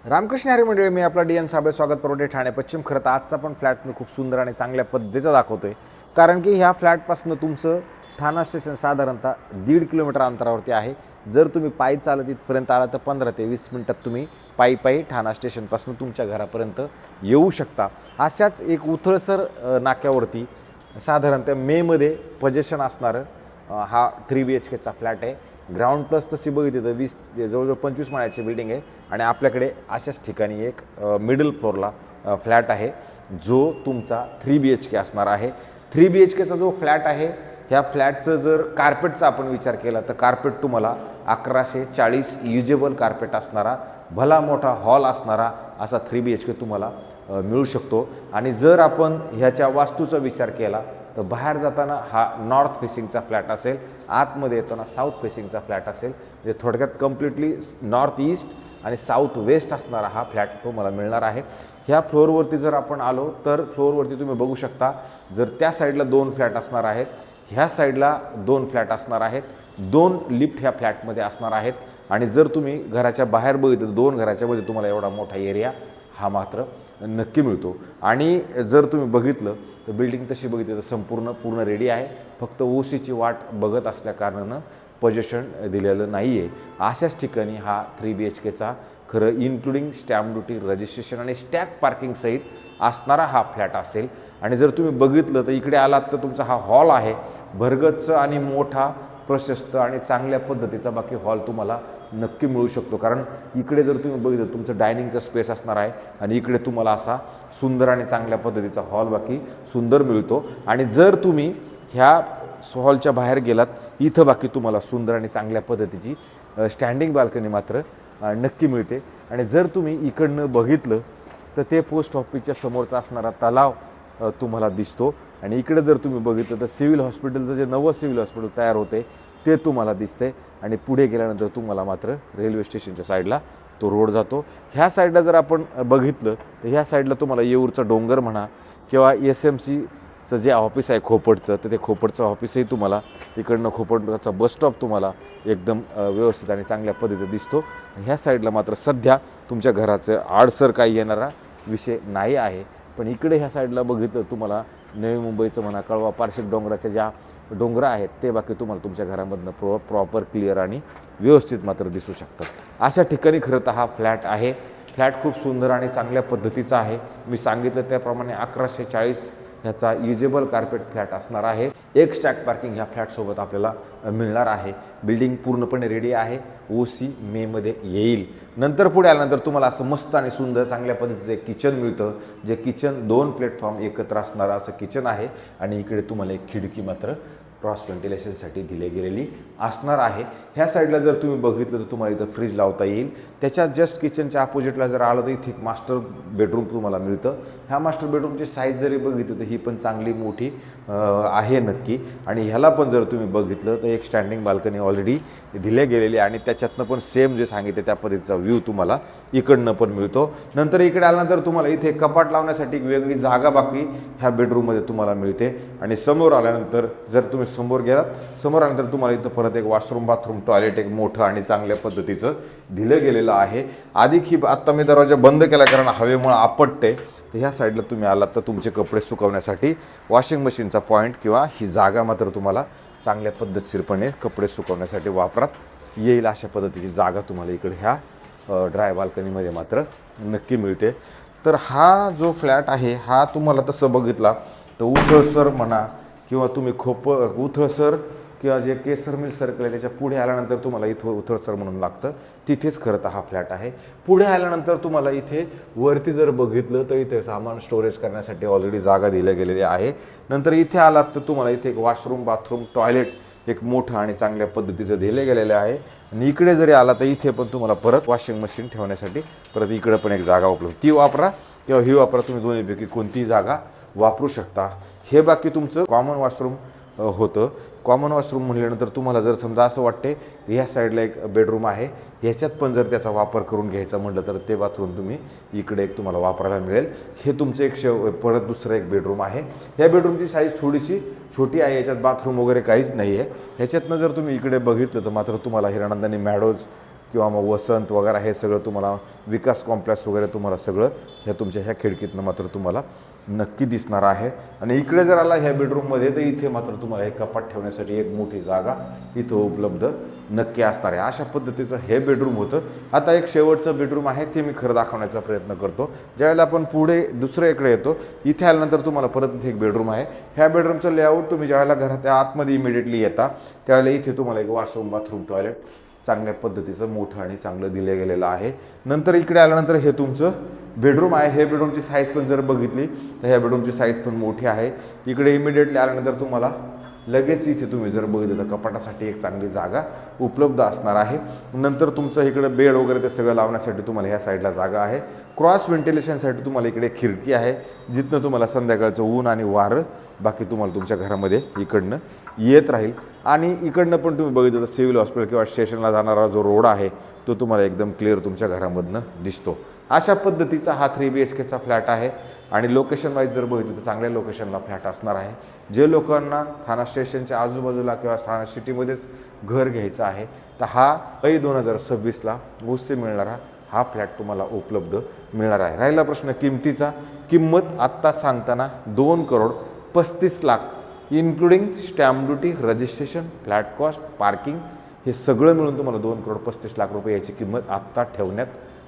रामकृष्ण हरी मंडळी, मी आपला D N Sable स्वागत प्रवटे ठाणे पश्चिम. खरं तर आजचा पण फ्लॅट मी खूप सुंदर आणि चांगल्या पद्धतीचा दाखवतो आहे, कारण की ह्या फ्लॅटपासून तुमचं ठाणा स्टेशन साधारणतः 1.5 किलोमीटर अंतरावरती आहे. जर तुम्ही पायी चालत इथपर्यंत आला तर 15 ते 20 मिनटात तुम्ही पायी ठाणा स्टेशनपासून तुमच्या घरापर्यंत येऊ शकता. अशाच एक उथळसर नाक्यावरती साधारणतः मेमध्ये पोझिशन असणारं हा 3 BHKचा फ्लॅट आहे. ग्राउंड प्लस तशी बघितली तर 20 जवळजवळ 25 माळ्याची बिल्डिंग आहे आणि आपल्याकडे अशाच ठिकाणी एक मिडल फ्लोअरला फ्लॅट आहे जो तुमचा 3 BHK असणार आहे. 3 BHKचा जो फ्लॅट आहे, ह्या फ्लॅटचं जर कार्पेटचा आपण विचार केला तर कार्पेट तुम्हाला 1140 युजेबल कार्पेट असणारा भला मोठा हॉल असणारा असा 3 BHK तुम्हाला मिळू शकतो. आणि जर आपण ह्याच्या वास्तूचा विचार केला तर बाहेर जाताना हा नॉर्थ फेसिंगचा फ्लॅट असेल, आतमध्ये येताना साऊथ फेसिंगचा फ्लॅट असेल. म्हणजे थोडक्यात कम्प्लिटली नॉर्थ ईस्ट आणि साऊथ वेस्ट असणारा हा फ्लॅट तुम्हाला मिळणार आहे. ह्या फ्लोअरवरती जर आपण आलो तर फ्लोअरवरती तुम्ही बघू शकता, जर त्या साईडला 2 फ्लॅट असणार आहेत, ह्या साईडला 2 फ्लॅट असणार आहेत, 2 लिफ्ट ह्या फ्लॅटमध्ये असणार आहेत. आणि जर तुम्ही घराच्या बाहेर बघितलं 2 घराच्या मध्ये तुम्हाला एवढा मोठा एरिया हा मात्र नक्की मिळतो. आणि जर तुम्ही बघितलं तर बिल्डिंग तशी बघितली तर पूर्ण रेडी आहे. फक्त ओसीची वाट बघत असल्या कारणानं पोझिशन दिलेलं नाही आहे. अशाच ठिकाणी हा 3 BHKचा खरं इन्क्लुडिंग स्टॅम्प ड्युटी, रजिस्ट्रेशन आणि स्टॅक पार्किंग सहित असणारा हा फ्लॅट असेल. आणि जर तुम्ही बघितलं तर इकडे आलात तर तुमचा हा हॉल आहे, भरगच्च आणि मोठा, प्रशस्त आणि चांगल्या पद्धतीचा बाकी हॉल तुम्हाला नक्की मिळू शकतो. कारण इकडे जर तुम्ही बघितलं तुमचं डायनिंगचा स्पेस असणार आहे आणि इकडे तुम्हाला असा सुंदर आणि चांगल्या पद्धतीचा हॉल बाकी सुंदर मिळतो. आणि जर तुम्ही ह्या हॉलच्या बाहेर गेलात, इथं बाकी तुम्हाला सुंदर आणि चांगल्या पद्धतीची स्टँडिंग बाल्कनी मात्र नक्की मिळते. आणि जर तुम्ही इकडनं बघितलं तर ते पोस्ट ऑफिसच्या समोरचा असणारा तलाव तुम्हाला दिसतो. आणि इकडे जर तुम्ही बघितलं तर सिव्हिल हॉस्पिटलचं जे नवं सिव्हिल हॉस्पिटल तयार होते ते तुम्हाला दिसते. आणि पुढे गेल्यानंतर तुम्हाला मात्र रेल्वे स्टेशनच्या साईडला तो रोड जातो. ह्या साईडला जर आपण बघितलं तर ह्या साईडला तुम्हाला येऊरचा डोंगर म्हणा किंवा SMCचं जे ऑफिस आहे खोपडचं, तर ते खोपडचं ऑफिसही तुम्हाला इकडनं खोपडचा बसस्टॉप तुम्हाला एकदम व्यवस्थित आणि चांगल्या पद्धतीने दिसतो. ह्या साईडला मात्र सध्या तुमच्या घराचं आडसर काही येणारा विषय नाही आहे. पण इकडे ह्या साईडला बघितलं तुम्हाला नवी मुंबईचं म्हणा, कळवा, पारशिक डोंगराच्या ज्या डोंगरं आहेत ते बाकी तुम्हाला तुमच्या घरामधनं प्रॉपर क्लिअर आणि व्यवस्थित मात्र दिसू शकतात. अशा ठिकाणी खरं तर हा फ्लॅट आहे. फ्लॅट खूप सुंदर आणि चांगल्या पद्धतीचा आहे. मी सांगितलं त्याप्रमाणे 1140 ह्याचा युजेबल कार्पेट फ्लॅट असणार आहे. एक स्टॅक पार्किंग ह्या फ्लॅटसोबत आपल्याला मिळणार आहे. बिल्डिंग पूर्णपणे रेडी आहे. OC मेमध्ये येईल. नंतर पुढे आल्यानंतर तुम्हाला असं मस्त आणि सुंदर चांगल्या पद्धतीचं एक किचन मिळतं, जे किचन 2 प्लॅटफॉर्म एकत्र असणारं असं किचन आहे. आणि इकडे तुम्हाला एक खिडकी मात्र क्रॉस व्हेंटिलेशनसाठी दिली गेलेली असणार आहे. ह्या साईडला जर तुम्ही बघितलं तर तुम्हाला इथं फ्रीज लावता येईल. त्याच्या जस्ट किचनच्या अपोजिटला जर आलं तर इथे एक मास्टर बेडरूम तुम्हाला मिळतं. ह्या मास्टर बेडरूमची साईज जरी बघितलं तर ही पण चांगली मोठी आहे नक्की. आणि ह्याला पण जर तुम्ही बघितलं तर एक स्टँडिंग बाल्कनी ऑलरेडी दिले गेलेली आणि त्याच्यातनं पण सेम जे सांगितले त्या पद्धतीचा व्ह्यू तुम्हाला इकडनं पण मिळतो. नंतर इकडे आल्यानंतर तुम्हाला इथे कपाट लावण्यासाठी एक वेगळी जागा बाकी ह्या बेडरूममध्ये तुम्हाला मिळते. आणि समोर आल्यानंतर जर तुम्ही समोर गेलात, समोर आल्यानंतर तुम्हाला इथं परत एक वॉशरूम, बाथरूम, टॉयलेट एक मोठं आणि चांगल्या पद्धतीचं दिलं गेलेलं आहे. अधिक ही आत्ता मी दरवाजा बंद केला कारण हवेमुळे आपटते. तर ह्या साईडला तुम्ही आलात तर तुमचे कपडे सुकवण्यासाठी वॉशिंग मशीनचा पॉईंट किंवा ही जागा मात्र तुम्हाला चांगल्या पद्धतशीरपणे कपडे सुकवण्यासाठी वापरात येईल अशा पद्धतीची जागा तुम्हाला इकडे ह्या ड्राय बाल्कनीमध्ये मात्र नक्की मिळते. तर हा जो फ्लॅट आहे हा तुम्हाला तसं बघितला तर उथळसर म्हणा किंवा तुम्ही उथळसर किंवा जे केसर मिल सर्कल आहे त्याच्या पुढे आल्यानंतर तुम्हाला इथं उथळसर म्हणून लागतं, तिथेच खरं तर हा फ्लॅट आहे. पुढे आल्यानंतर तुम्हाला इथे वरती जर बघितलं तर इथे सामान स्टोरेज करण्यासाठी ऑलरेडी जागा दिल्या गेलेली आहे. नंतर इथे आलात तर तुम्हाला इथे एक वॉशरूम, बाथरूम, टॉयलेट एक मोठं आणि चांगल्या पद्धतीचं दिले गेलेलं आहे. आणि इकडे जरी आला तर इथे पण तुम्हाला परत वॉशिंग मशीन ठेवण्यासाठी परत इकडे पण एक जागा उपलब्ध, ती वापरा किंवा ही वापरा, तुम्ही दोन्हीपैकी कोणतीही जागा वापरू शकता. हे बाकी तुमचं कॉमन वॉशरूम होतं. कॉमन वॉशरूम म्हटल्यानंतर तुम्हाला जर समजा असं वाटते ह्या साईडला एक बेडरूम आहे, ह्याच्यात पण जर त्याचा वापर करून घ्यायचा म्हटलं तर ते बाथरूम तुम्ही इकडे एक तुम्हाला वापरायला मिळेल. हे तुमचं एक परत दुसरं एक बेडरूम आहे. ह्या बेडरूमची साईज थोडीशी छोटी आहे, याच्यात बाथरूम वगैरे काहीच नाही आहे. ह्याच्यातनं जर तुम्ही इकडे बघितलं तर मात्र तुम्हाला हिरानंदानी मॅडोज किंवा मग वसंत वगैरे हे सगळं तुम्हाला विकास कॉम्प्लेक्स वगैरे तुम्हाला सगळं ह्या तुमच्या ह्या खिडकीतनं मात्र तुम्हाला नक्की दिसणार आहे. आणि इकडे जर आला ह्या बेडरूममध्ये तर इथे मात्र तुम्हाला एक कपाट ठेवण्यासाठी एक मोठी जागा इथं उपलब्ध नक्की असणार आहे. अशा पद्धतीचं हे बेडरूम होतं. आता एक शेवटचं बेडरूम आहे ते मी खरं दाखवण्याचा प्रयत्न करतो. ज्यावेळेला आपण पुढे दुसऱ्या इकडे येतो इथे आल्यानंतर तुम्हाला परत इथे एक बेडरूम आहे. ह्या बेडरूमचं लेआउट तुम्ही ज्यावेळेला घराच्या आतमध्ये इमिडिएटली येता त्यावेळेला इथे तुम्हाला एक वॉशरूम बाथरूम टॉयलेट चांगल्या पद्धतीचं मोठं आणि चांगलं दिलं गेलेलं आहे. नंतर इकडे आल्यानंतर हे तुमचं बेडरूम आहे. हे बेडरूमची साईज पण जर बघितली तर ह्या बेडरूमची साईज पण मोठी आहे. इकडे इमिडिएटली आल्यानंतर तुम्हाला लगेच इथे तुम्ही जर बघितलं तर कपाटासाठी एक चांगली जागा उपलब्ध असणार आहे. नंतर तुमचं इकडे बेड वगैरे ते सगळं लावण्यासाठी तुम्हाला ह्या साईडला जागा आहे. क्रॉस व्हेंटिलेशनसाठी तुम्हाला इकडे खिडकी आहे जिथनं तुम्हाला संध्याकाळचं ऊन आणि वारं बाकी तुम्हाला तुमच्या घरामध्ये इकडनं येत राहील. आणि इकडनं पण तुम्ही बघितलं तर सिव्हिल हॉस्पिटल किंवा स्टेशनला जाणारा जो रोड आहे तो तुम्हाला एकदम क्लिअर तुमच्या घरामधनं दिसतो. अशा पद्धतीचा हा 3 BHKचा फ्लॅट आहे. आणि लोकेशन वाईज जर बघितलं तर चांगल्या लोकेशनला फ्लॅट असणार आहे. जे लोकांना ठाणा स्टेशनच्या आजूबाजूला किंवा ठाणा सिटीमध्येच घर घ्यायचं आहे तर हा 2026ला उससे मिळणारा हा फ्लॅट तुम्हाला उपलब्ध मिळणार आहे. राहिला प्रश्न किमतीचा. किंमत आत्ता सांगताना 2,35,00,000 including stamp duty, registration, flat cost, parking हे सगळं मिळून तुम्हाला 2,35,00,000 रुपये याची किंमत आत्ता ठेवण्यात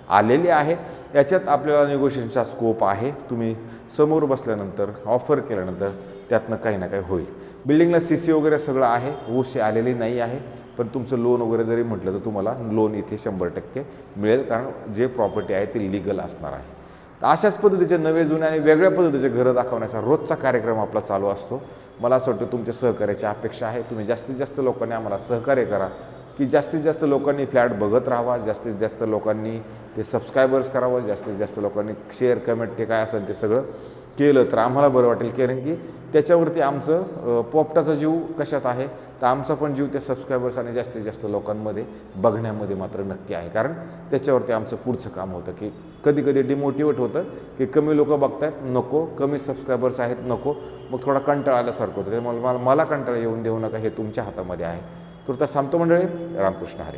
आलेली आहे. याच्यात आपल्याला निगोशिएशनचा स्कोप आहे. तुम्ही समोर बसल्यानंतर ऑफर केल्यानंतर त्यातनं काही ना काही होईल. बिल्डिंगला CC वगैरे सगळं आहे. ओसी आलेली नाही आहे पण तुमचं लोन वगैरे जरी म्हटलं तर तुम्हाला लोन इथे 100% मिळेल कारण जे प्रॉपर्टी आहे ती लीगल असणार आहे. तर अशाच पद्धतीचे नवे जुने आणि वेगळ्या पद्धतीचे घरं दाखवण्याचा रोजचा कार्यक्रम आपला चालू असतो. मला असं वाटतं तुमच्या सहकार्याची अपेक्षा आहे. तुम्ही जास्तीत जास्त लोकांनी आम्हाला सहकार्य करा की जास्तीत जास्त लोकांनी फ्लॅट बघत राहावा, जास्तीत जास्त लोकांनी ते सबस्क्रायबर्स करावं, जास्तीत जास्त लोकांनी शेअर कमेंट ते काय असेल ते सगळं केलं तर आम्हाला बरं वाटेल. कारण की त्याच्यावरती आमचं पोपटाचा जीव कशात आहे तर आमचा पण जीव त्या सबस्क्रायबर्स आणि जास्तीत जास्त लोकांमध्ये बघण्यामध्ये मात्र नक्की आहे. कारण त्याच्यावरती आमचं पुढचं काम होतं की कधी कधी डिमोटिवेट होतं की कमी लोक बघतायत नको, कमी सबस्क्रायबर्स आहेत नको, मग थोडा कंटाळा आल्यासारखं होतं. त्यामुळे मला कंटाळा येऊन देऊ नका, हे तुमच्या हातामध्ये आहे. तुर्तास थांबतो मंडळी. रामकृष्ण हरी.